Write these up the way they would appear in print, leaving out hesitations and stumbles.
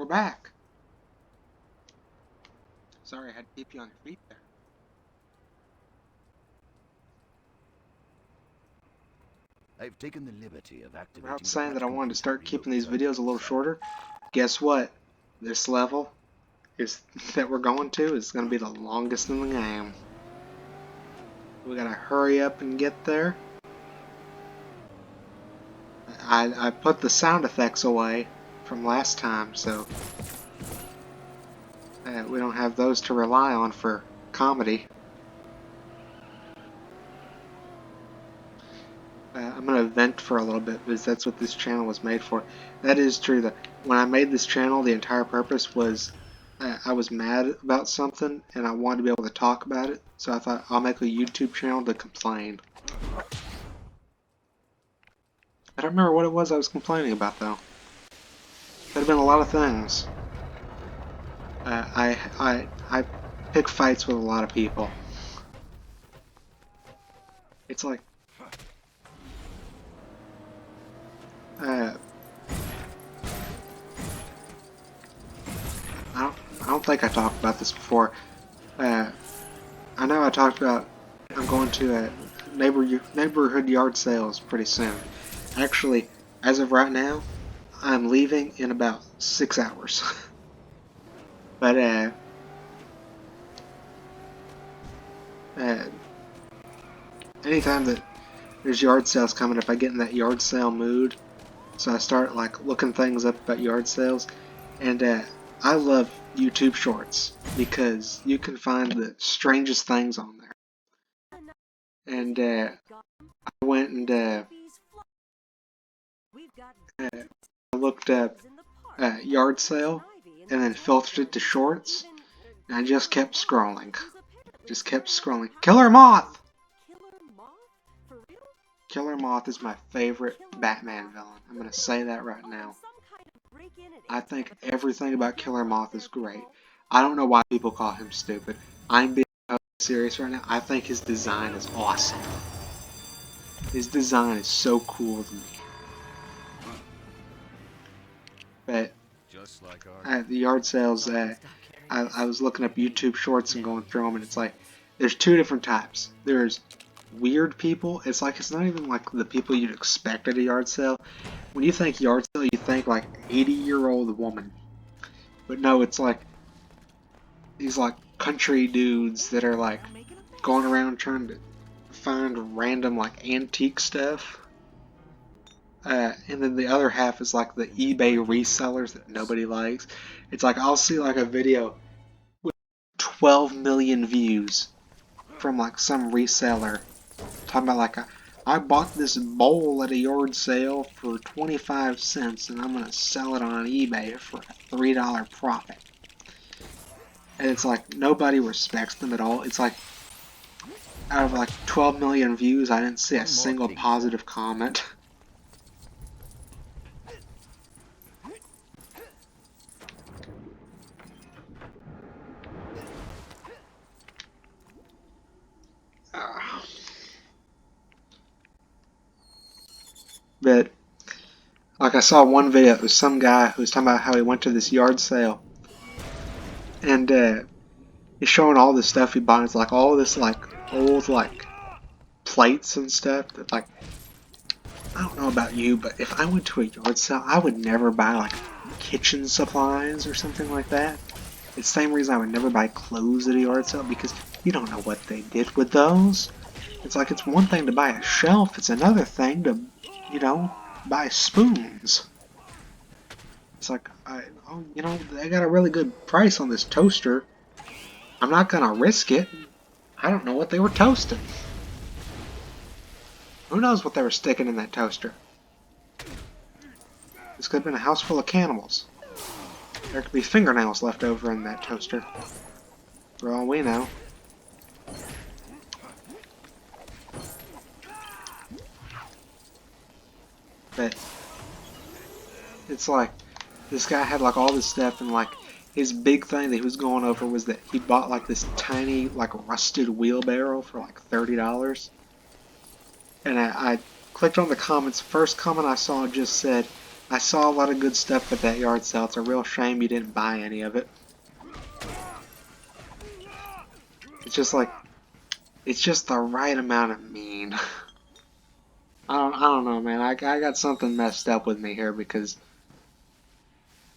we're back. Sorry, I had to keep you on your feet there. I've taken the liberty of activating. Without saying that I wanted to start keeping these videos a little shorter, guess what? This level is that we're going to is going to be the longest in the game. We gotta hurry up and get there. I put the sound effects away from last time, so we don't have those to rely on for comedy. I'm going to vent for a little bit because that's what this channel was made for. That is true. That when I made this channel, the entire purpose was I was mad about something and I wanted to be able to talk about it. So I thought I'll make a YouTube channel to complain. I don't remember what it was I was complaining about though. Could have been a lot of things. I pick fights with a lot of people. It's like I don't think I talked about this before. I know I talked about I'm going to a neighborhood yard sales pretty soon. Actually, as of right now, I'm leaving in about 6 hours. But anytime that there's yard sales coming up, I get in that yard sale mood. So I start like looking things up about yard sales, and I love YouTube Shorts because you can find the strangest things on there. And I went and I looked up yard sale and then filtered it to shorts, and I just kept scrolling. Just kept scrolling. Killer Moth! Killer Moth is my favorite Batman villain. I'm going to say that right now. I think everything about Killer Moth is great. I don't know why people call him stupid. I'm being serious right now. I think his design is awesome. His design is so cool to me. But at the yard sales, I was looking up YouTube Shorts and going through them, and it's like there's two different types. There's weird people. It's not even like the people you'd expect at a yard sale. When you think yard sale, you think like 80-year-old woman. But no, it's like these like country dudes that are like going around trying to find random like antique stuff. And then the other half is like the eBay resellers that nobody likes. It's like I'll see like a video with 12 million views from like some reseller talking about like I bought this bowl at a yard sale for 25 cents and I'm gonna sell it on eBay for a $3 profit. And it's like nobody respects them at all. It's like out of like 12 million views, I didn't see a single positive comment. But like I saw one video, it was some guy who was talking about how he went to this yard sale, and he's showing all this stuff he bought. It's like all this like old like plates and stuff that like I don't know about you, but if I went to a yard sale, I would never buy like kitchen supplies or something like that. It's the same reason I would never buy clothes at a yard sale, because you don't know what they did with those. It's like it's one thing to buy a shelf, it's another thing to, you know, buy spoons. It's like, you know, they got a really good price on this toaster. I'm not gonna risk it. I don't know what they were toasting. Who knows what they were sticking in that toaster? This could have been a house full of cannibals. There could be fingernails left over in that toaster, for all we know. But it's like this guy had like all this stuff, and like his big thing that he was going over was that he bought like this tiny like rusted wheelbarrow for like $30. And I clicked on the comments. First comment I saw just said, I saw a lot of good stuff at that yard sale. It's a real shame you didn't buy any of it. It's just like, it's just the right amount of mean. I don't know, man. I got something messed up with me here because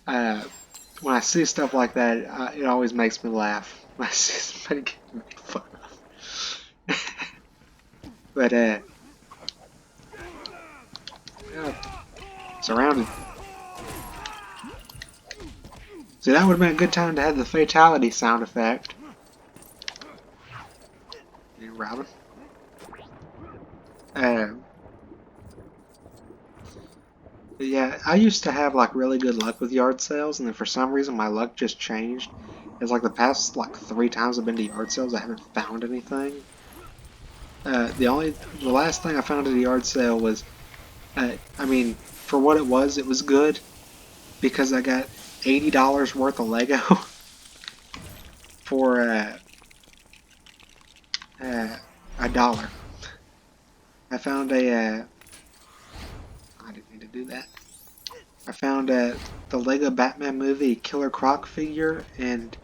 uh, when I see stuff like that, it always makes me laugh. When I see somebody getting made fun of. But yeah, surrounded. See, that would have been a good time to have the fatality sound effect. You Robin. Uh, yeah, I used to have like really good luck with yard sales, and then for some reason my luck just changed. It's like the past like 3 times I've been to yard sales, I haven't found anything. The last thing I found at a yard sale was, I mean, for what it was good because I got $80 worth of Lego for $1. I found I didn't need to do that. I found the Lego Batman movie Killer Croc figure and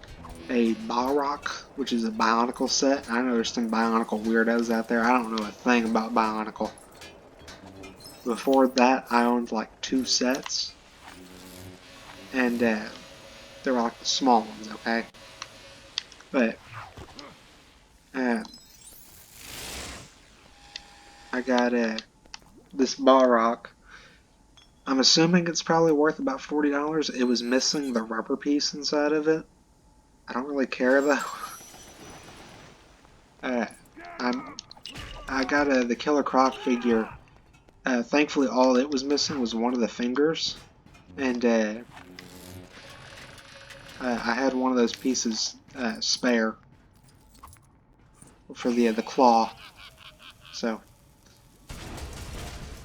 a Balrock, which is a Bionicle set. I know there's some Bionicle weirdos out there. I don't know a thing about Bionicle. Before that, I owned like 2 sets, and they were like the small ones, okay? But I got this Balrock. I'm assuming it's probably worth about $40. It was missing the rubber piece inside of it. I don't really care though. Uh, I got the Killer Croc figure. Thankfully, all it was missing was one of the fingers, and I had one of those pieces spare for the claw. So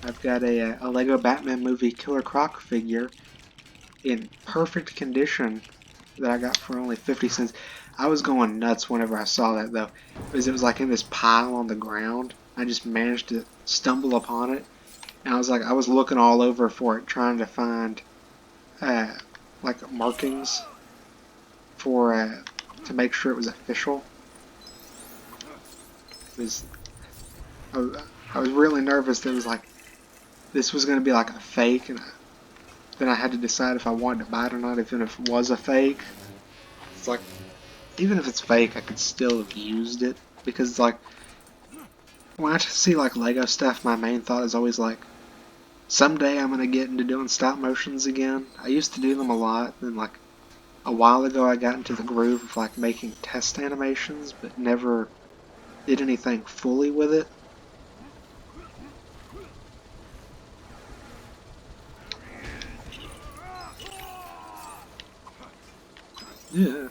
I've got a Lego Batman movie Killer Croc figure in perfect condition that I got for only 50 cents. I was going nuts whenever I saw that though, because it was like in this pile on the ground. I just managed to stumble upon it, and I was looking all over for it, trying to find like markings for to make sure it was official. It was, I was really nervous that it was like this was going to be like a fake, and then I had to decide if I wanted to buy it or not, even if it was a fake. It's like, even if it's fake, I could still have used it, because it's like, when I see like Lego stuff, my main thought is always like, someday I'm going to get into doing stop motions again. I used to do them a lot, and like, a while ago I got into the groove of like making test animations, but never did anything fully with it. Yeah. There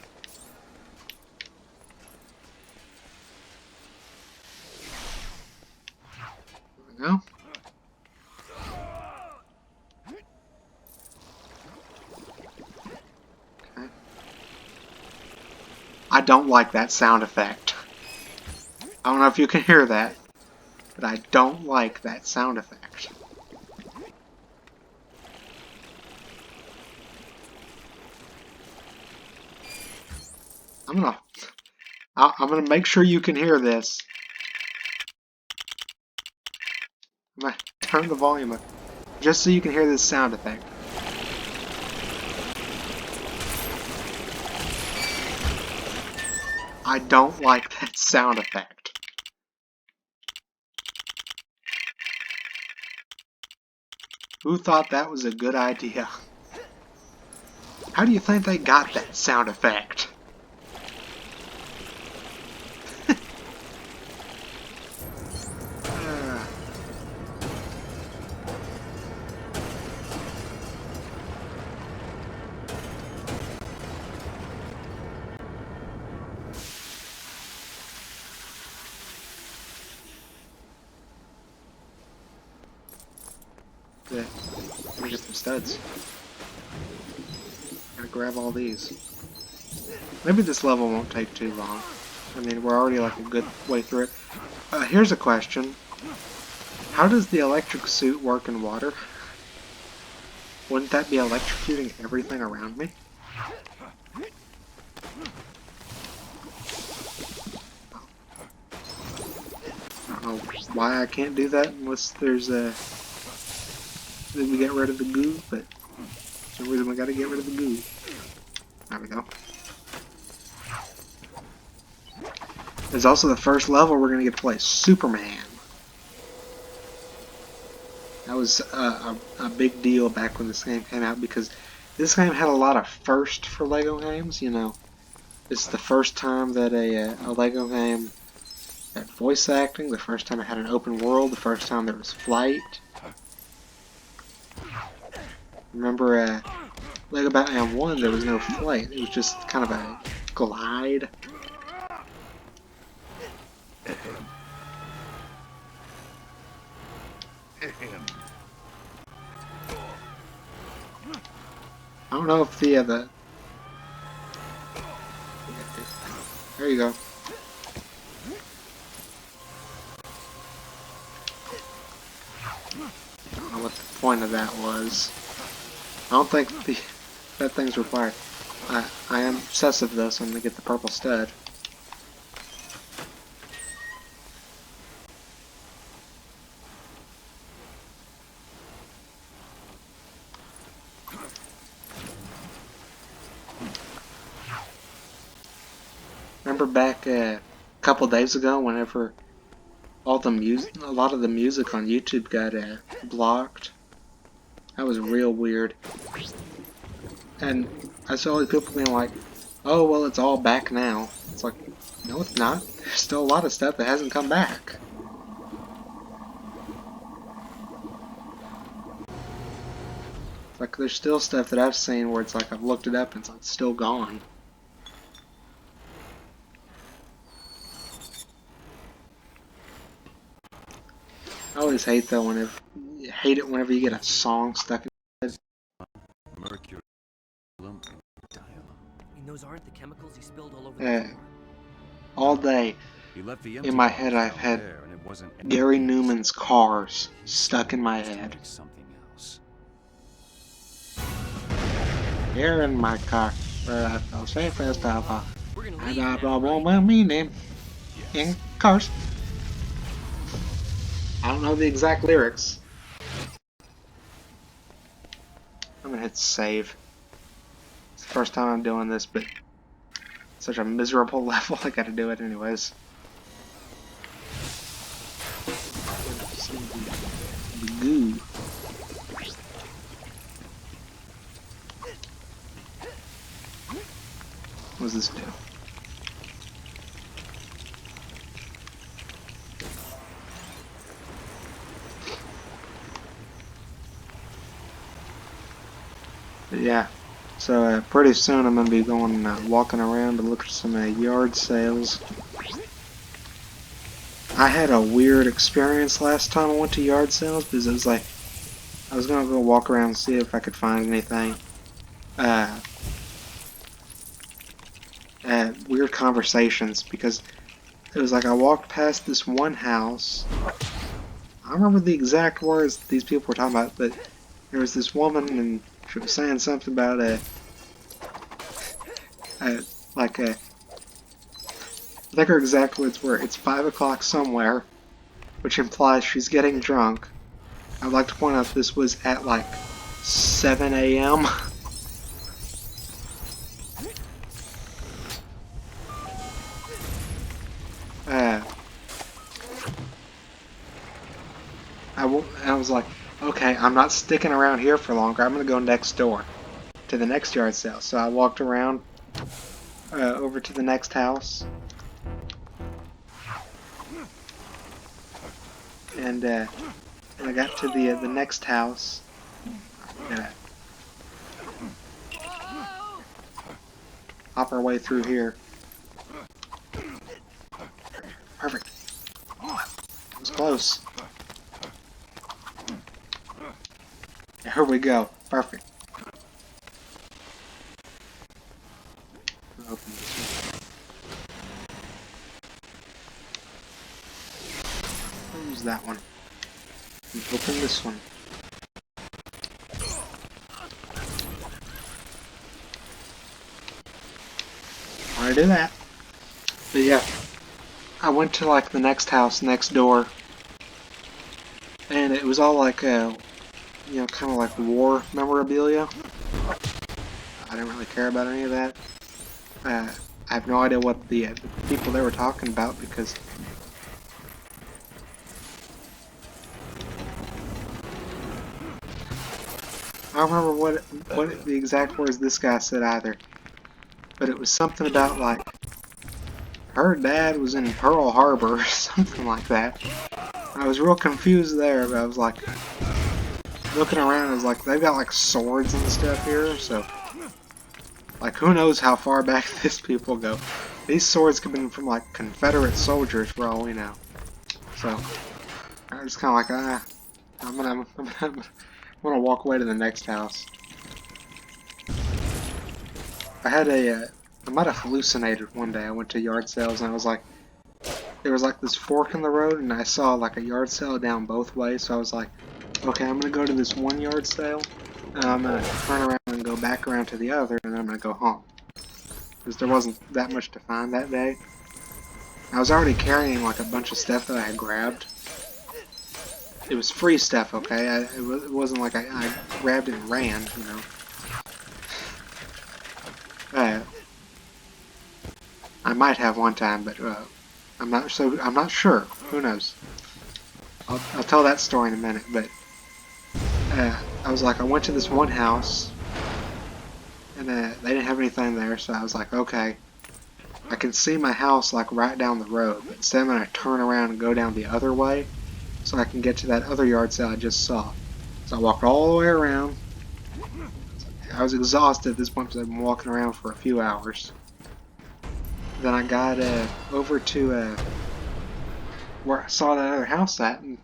we go. Okay. I don't like that sound effect. I don't know if you can hear that, but I don't like that sound effect. I'm gonna make sure you can hear this. I'm gonna turn the volume up just so you can hear this sound effect. I don't like that sound effect. Who thought that was a good idea? How do you think they got that sound effect? Yeah, let me get some studs. Gotta grab all these. Maybe this level won't take too long. I mean, we're already like a good way through it. Here's a question. How does the electric suit work in water? Wouldn't that be electrocuting everything around me? I don't know why I can't do that unless there's a... Then we get rid of the goo, but for some reason we gotta get rid of the goo. There we go. It's also the first level we're gonna get to play Superman. That was a big deal back when this game came out because this game had a lot of firsts for LEGO games. You know, it's the first time that a LEGO game had voice acting, the first time it had an open world, the first time there was flight. Remember, LEGO Batman 1, there was no flight. It was just kind of a glide. I don't know if the there you go. I don't know what the point of that was. I don't think that thing's required. I am obsessive though, so I'm gonna get the purple stud. Remember back a couple days ago, whenever a lot of the music on YouTube got blocked. That was real weird. And I saw all these people being like, "Oh well, it's all back now." It's like, no, it's not. There's still a lot of stuff that hasn't come back. Like, there's still stuff that I've seen where it's like I've looked it up and it's like still gone. I always hate though hate it whenever you get a song stuck in your head. Mercury. Those aren't the chemicals he spilled all over the floor. All day in my head I've had Gary Newman's Cars stuck in my head. Here in my car, where I feel safe as ever. I got a woman meaning in cars. I don't know the exact lyrics. I'm gonna hit save. It's the first time I'm doing this, but it's such a miserable level, I gotta do it anyways. The goo. What does this do? But yeah, so pretty soon I'm gonna be going walking around to look for some yard sales. I had a weird experience last time I went to yard sales because it was like I was gonna go walk around and see if I could find anything. Weird conversations because it was like I walked past this one house. I don't remember the exact words that these people were talking about, but there was this woman and she was saying something about I think her exact words were, "It's 5 o'clock somewhere," which implies she's getting drunk. I'd like to point out this was at like 7 a.m. I was like, okay, I'm not sticking around here for longer. I'm going to go next door to the next yard sale. So I walked around over to the next house. And when I got to the next house, hop our way through here. Perfect. It was close. Here we go. Perfect. Open this one. Use that one. And open this one. want to do that. But yeah, I went to like the next house next door, and it was all like, you know, kind of like war memorabilia. I didn't really care about any of that. I have no idea what the people they were talking about because I don't remember what the exact words this guy said either. But it was something about like her dad was in Pearl Harbor or something like that. I was real confused there, but I was like looking around. I was like, they've got like swords and stuff here, so like who knows how far back these people go. These swords could have been from like Confederate soldiers for all we know. So I was kind of like, I'm gonna walk away to the next house. I might have hallucinated one day. I went to yard sales and I was like, there was like this fork in the road and I saw like a yard sale down both ways, so I was like, okay, I'm gonna go to this one yard sale and I'm gonna turn around and go back around to the other and then I'm gonna go home. Because there wasn't that much to find that day. I was already carrying like a bunch of stuff that I had grabbed. It was free stuff, okay? It wasn't like I grabbed it and ran, you know. I might have one time, but I'm not sure. Who knows? I'll tell that story in a minute. But I was like, I went to this one house, and they didn't have anything there, so I was like, okay, I can see my house like right down the road, but instead I'm gonna turn around and go down the other way, so I can get to that other yard sale I just saw. So I walked all the way around. I was exhausted at this point because I've been walking around for a few hours. Then I got over to where I saw that other house at, and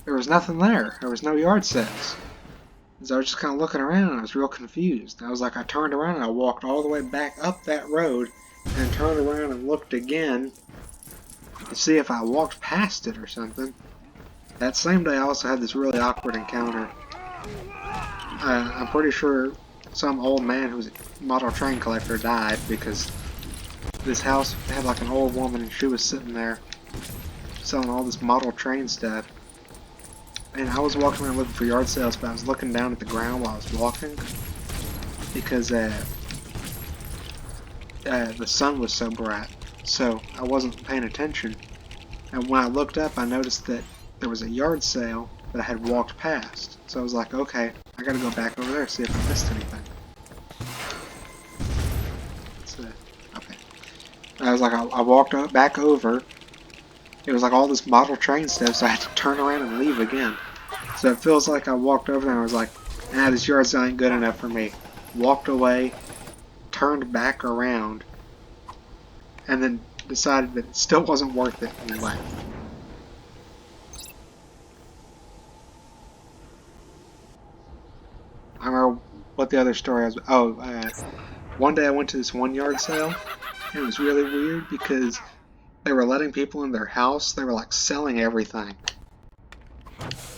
there was nothing there. There was no yard sales. So I was just kind of looking around, and I was real confused. I was like, I turned around and I walked all the way back up that road, and turned around and looked again to see if I walked past it or something. That same day I also had this really awkward encounter. I'm pretty sure some old man who was a model train collector died because this house had like an old woman and she was sitting there selling all this model train stuff. And I was walking around looking for yard sales, but I was looking down at the ground while I was walking because the sun was so bright, so I wasn't paying attention. And when I looked up, I noticed that there was a yard sale that I had walked past. So I was like, okay, I gotta go back over there and see if I missed anything. Okay. I was like, I walked back over. It was like all this model train stuff, so I had to turn around and leave again. So it feels like I walked over there and I was like, nah, this yard sale ain't good enough for me. Walked away, turned back around, and then decided that it still wasn't worth it and left. I remember what the other story was. Oh, one day I went to this one yard sale. And it was really weird because they were letting people in their house. They were like selling everything.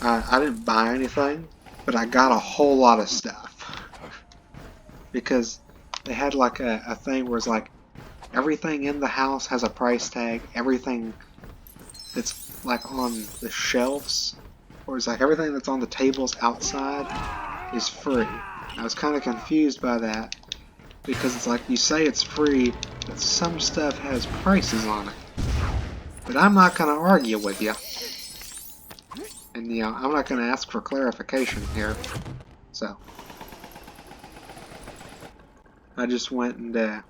I didn't buy anything, but I got a whole lot of stuff. Because they had like a thing where it's like everything in the house has a price tag. Everything that's like on the shelves, or it's like everything that's on the tables outside is free. I was kind of confused by that because it's like you say it's free, but some stuff has prices on it. But I'm not going to argue with you. And, you know, I'm not going to ask for clarification here. So, I just went and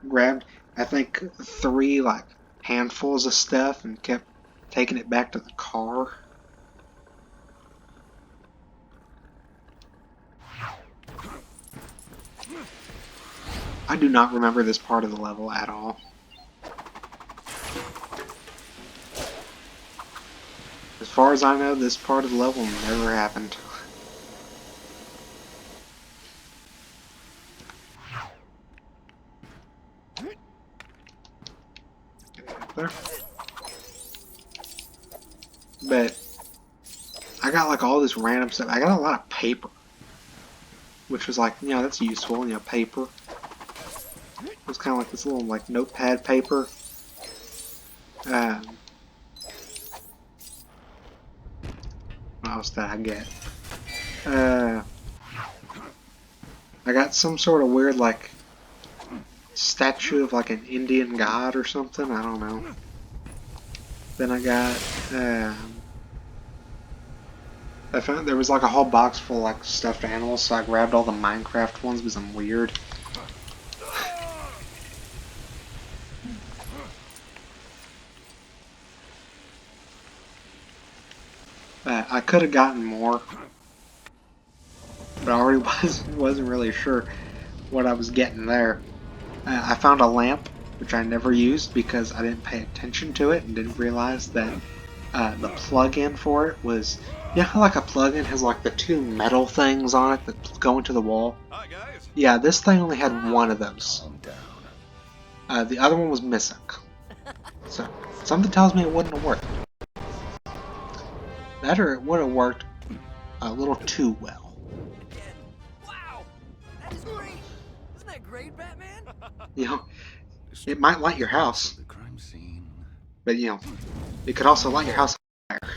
grabbed, I think, 3, like, handfuls of stuff and kept taking it back to the car. I do not remember this part of the level at all. As far as I know, this part of the level never happened. There. But I got like all this random stuff. I got a lot of paper, which was like, you know, that's useful, you know, paper. It was kind of like this little like notepad paper. What else did I get? I got some sort of weird like statue of like an Indian god or something. I don't know. Then I got I found there was like a whole box full of like stuffed animals, so I grabbed all the Minecraft ones because I'm weird. I could have gotten more, but I already wasn't really sure what I was getting there. I found a lamp, which I never used because I didn't pay attention to it and didn't realize that the plug-in for it was, you know how like a plug-in has like the two metal things on it that go into the wall? Hi, guys. Yeah, this thing only had one of those. Calm down. The other one was missing. So, something tells me it wouldn't have worked. That or it would have worked a little too well. Wow! That is great! Isn't that great, Batman? You know, it might light your house, The crime scene. but you know, it could also light your house on fire.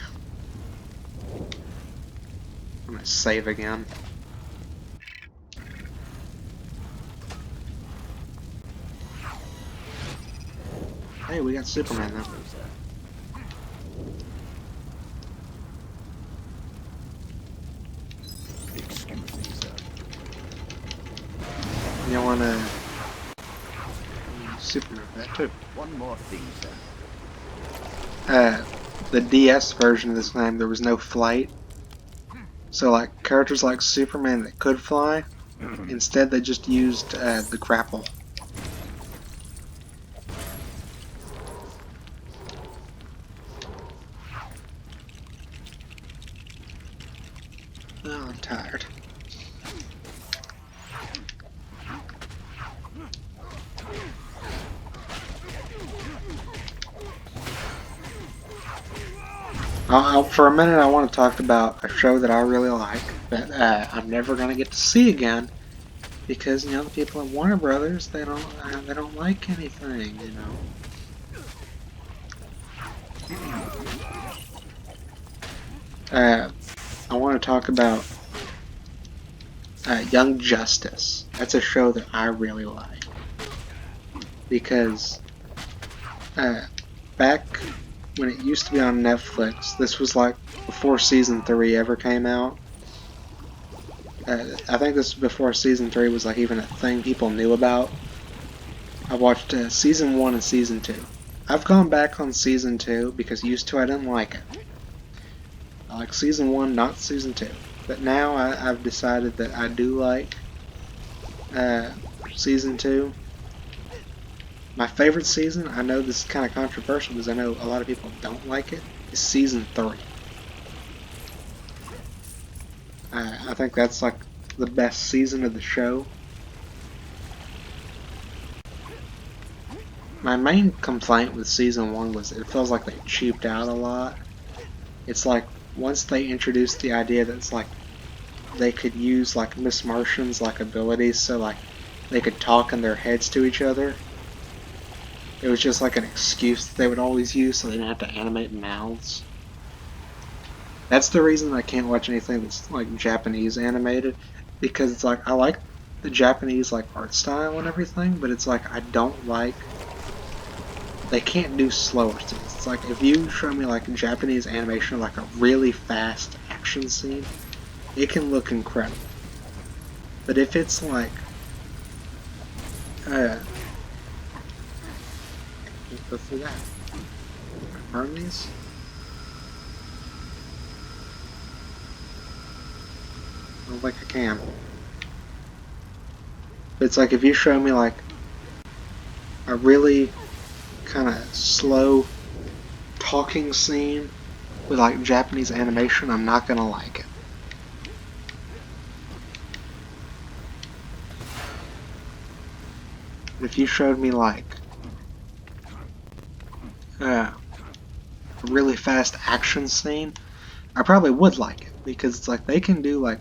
I'm gonna save again. Hey, we got Superman now. Excuse me, sir. You wanna Superman for that too. One more thing, sir. The DS version of this game, there was no flight. So like characters like Superman that could fly, instead they just used the grapple. Oh, I'm tired. For a minute, I want to talk about a show that I really like that I'm never gonna get to see again because you know the people at Warner Brothers they don't like anything, you know. I want to talk about Young Justice. That's a show that I really like because back when it used to be on Netflix, this was like before season 3 ever came out. I think this was before season 3 was like even a thing people knew about. I watched season 1 and season 2. I've gone back on season 2 because used to I didn't like it. I like season 1, not season 2. But now I've decided that I do like season 2. My favorite season, I know this is kind of controversial because I know a lot of people don't like it, is season 3. I think that's like the best season of the show. My main complaint with season 1 was it feels like they cheaped out a lot. It's like once they introduced the idea that it's like they could use like Miss Martian's like abilities so like they could talk in their heads to each other. It was just like an excuse that they would always use so they didn't have to animate mouths. That's the reason I can't watch anything that's like Japanese animated, because it's like I like the Japanese like art style and everything, but it's like I don't like they can't do slower scenes. It's like if you show me like Japanese animation of like a really fast action scene, it can look incredible. But if it's like go through that. Burn these? I don't think I can. But it's like if you show me like a really kind of slow talking scene with like Japanese animation, I'm not gonna like it. If you showed me like a really fast action scene, I probably would like it because it's like they can do like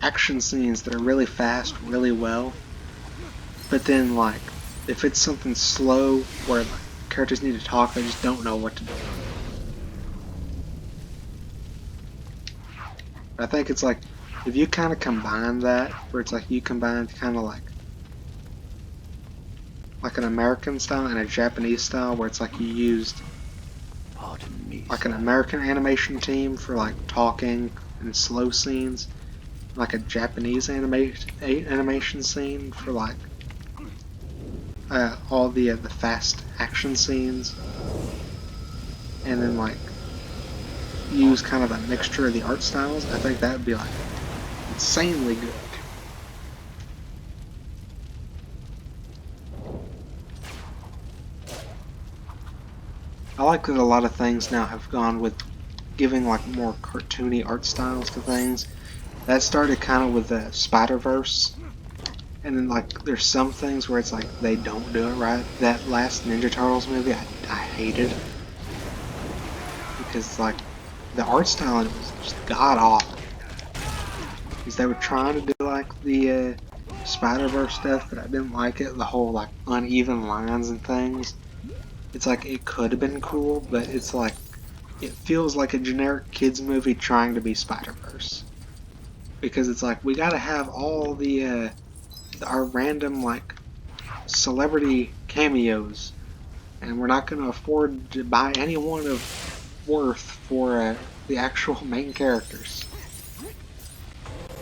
action scenes that are really fast really well, but then like If it's something slow where like, characters need to talk, I just don't know what to do. I think it's like, if you kind of combine that, where it's like you combine kind of like an American style and a Japanese style, where it's like you used Pardon me, like an sir. American animation team for like talking and slow scenes, like a Japanese animation scene for like all the fast action scenes, and then like use kind of a mixture of the art styles. I think that would be like insanely good. I like that a lot of things now have gone with giving like more cartoony art styles to things. That started kind of with the Spider-Verse, and then like there's some things where it's like they don't do it right. That last Ninja Turtles movie, I hated because like the art style in it was just god awful. Because they were trying to do like the Spider-Verse stuff, but I didn't like it. The whole like uneven lines and things. It's like it could have been cool, but it's like it feels like a generic kids movie trying to be Spider-Verse. Because it's like we gotta have all the our random like celebrity cameos, and we're not gonna afford to buy anyone of worth for the actual main characters.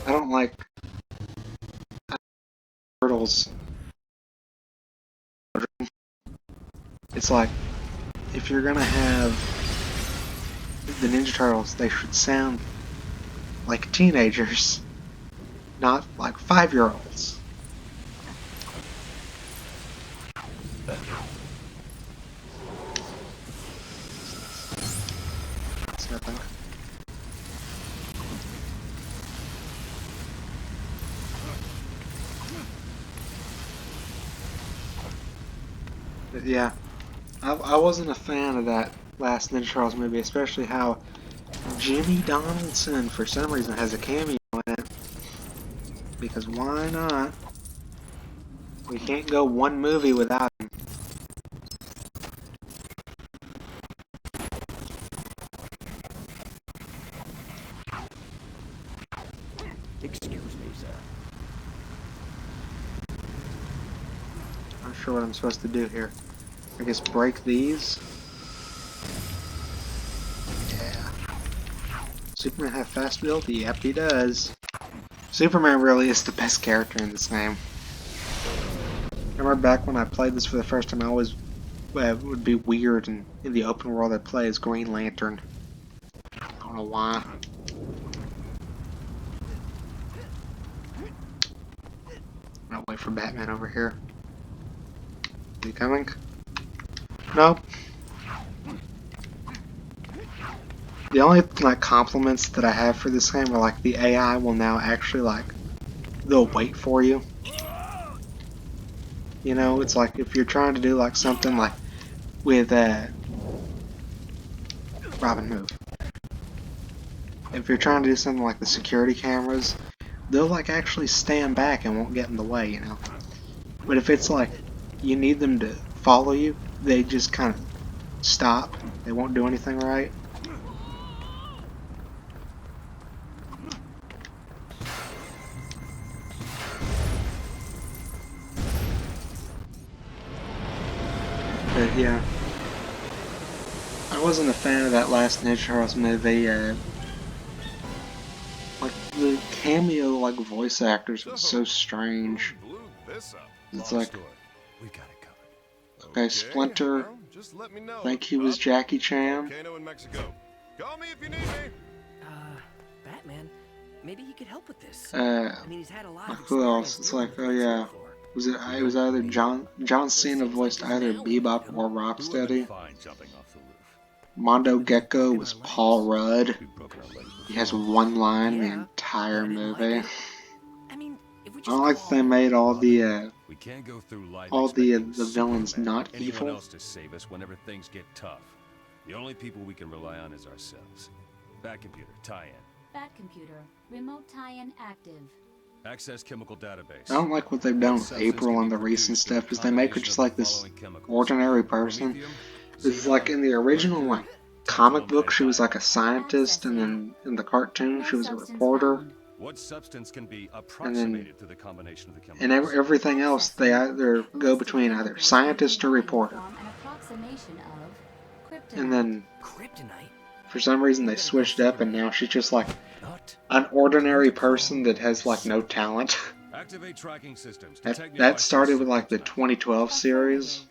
I don't like Turtles. It's like if you're gonna have the Ninja Turtles, they should sound like teenagers, not like 5-year-olds. So I think. But yeah, I wasn't a fan of that last Ninja Turtles movie, especially how Jimmy Donaldson, for some reason, has a cameo in it. Because why not? We can't go one movie without him. Excuse me, sir. Not sure what I'm supposed to do here. I guess break these. Yeah. Superman have fast build? Yep, he does. Superman really is the best character in this game. I remember back when I played this for the first time, I always it would be weird in the open world I play as Green Lantern. I don't know why. I'll wait for Batman over here. Is he coming? Nope. The only like compliments that I have for this game are like the AI will now actually like they'll wait for you. You know, it's like if you're trying to do like something like with Robin move. If you're trying to do something like the security cameras, they'll like actually stand back and won't get in the way, you know. But if it's like you need them to follow you, they just kind of stop. They won't do anything right. But yeah, I wasn't a fan of that last Ninja Turtles movie. Like the cameo like voice actors was so strange. It's like, We got it covered. okay, Splinter, I think he was Jackie Chan. Call me if you need me. Batman, maybe he could help with this. Uh, I mean, he's had a lot of who else? experience It's dealing like, with oh things yeah, before. it was either John Cena voiced either Bebop or We would have been Rocksteady. fine jumping off the roof. Mondo Gecko was Paul Rudd. We've broken our legs He has before. one line the Yeah, entire but I didn't movie. like it. I mean, if we I just don't like that they called. made We can't go through life all expecting the villains Superman not or anyone evil. else to save us whenever things get tough. The only people we can rely on is ourselves. Bat computer, tie in. Bat computer, remote tie-in active. Access chemical database. I don't like what they've done with April and the recent stuff, is they make her just like this ordinary person. This is like in the original like comic book, she was like a scientist, and then in the cartoon, she was a reporter. What substance can be And then approximated through the combination of the and chemicals? everything else, they either go between either scientist or reporter. And then Kryptonite? for some reason they switched up, and now she's just like an ordinary person that has like no talent. Activate tracking systems. That started with like the 2012 series,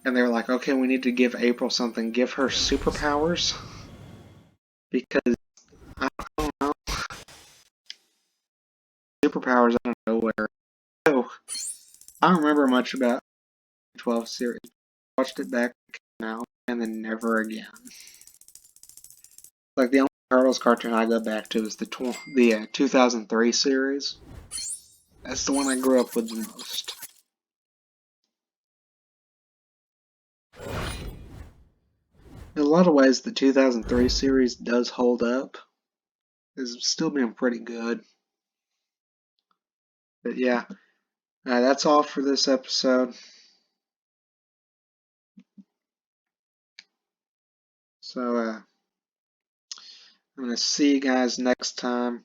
and they were like, okay, we need to give April something, give her superpowers, because I don't know, superpowers out of nowhere. So I don't remember much about the 12 series. Watched it back now, and then never again. Like the only Turtles cartoon I go back to is the 2003 series. That's the one I grew up with the most. In a lot of ways, the 2003 series does hold up. It's still been pretty good. But yeah, that's all for this episode. So I'm going to see you guys next time.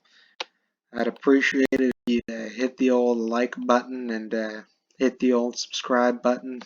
I'd appreciate it if you hit the old like button and hit the old subscribe button.